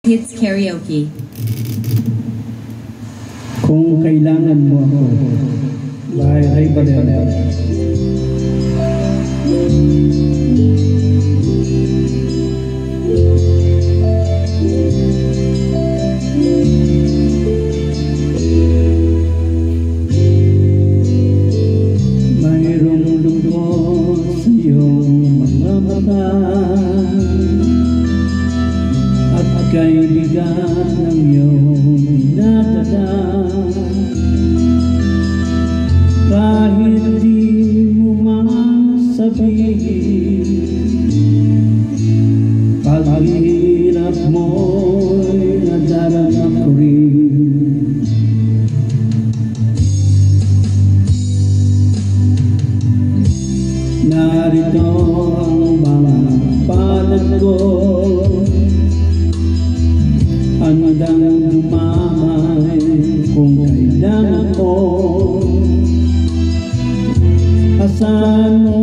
Hits Karaoke. Kung kailangan mo ako, by Ray Valera. Mayroong lungkot sa iyong mga mata at kaibigan ng iyong dinadala. Kahit di mo man sabihin, paghihirap mo'y nadarama ko rin. Narito ang mga palad ko, handang dumamay kung kailangan mo. Asahan mo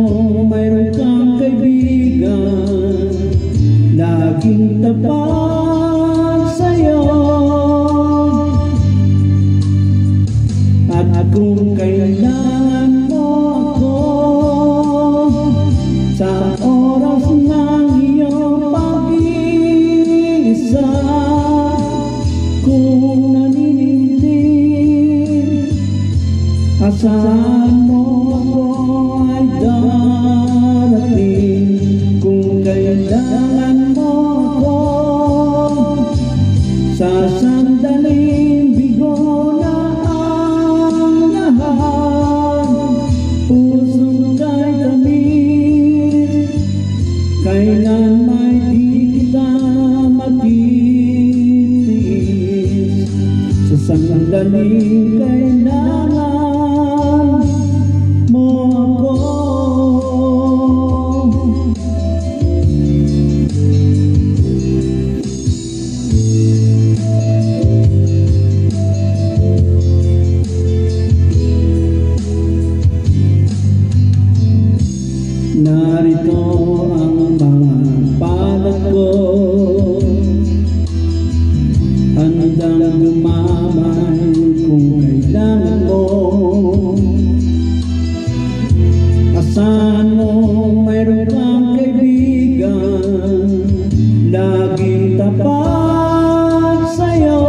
mayroon kang kaibigan, laging tapat sa'yo. At kung kailangan mo ako sa oras ng iyong pag-iisa, kung naninindig, asahan mo ako ay darating. Kung kailangan mo ako sa sandaling bigo na ang lahat, pusong kay tamis, kailan may di kita matitiis. Sa sandaling kailangan mo ako. Narito ang mga palad ko, handang dumamay kung kailangan mo. Asahan mo mayroon kang kaibigan, laging tapat sa'yo.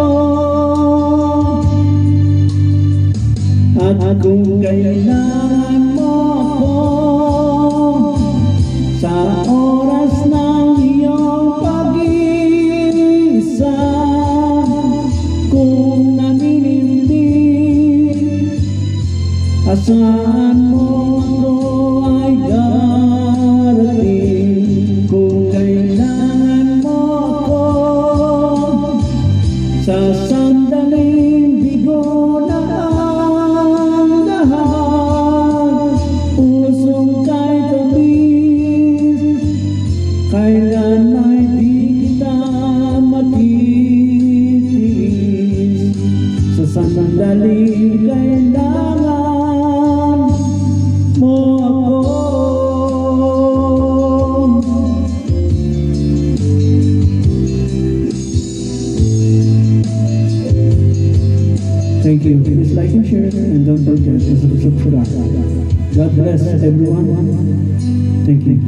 At kung kailangan mo ako sa oras ng iyong pag-iisa, kung naninindig, asahan mo ako ay darating. Kung kailangan mo ako sa sandaling bigo na ang lahat, pusong kay tamis, kailan may di kita matitiis. Sa sandaling kailangan mo ako. Thank you. Please like and share, and don't forget to subscribe. God bless everyone. Thank you.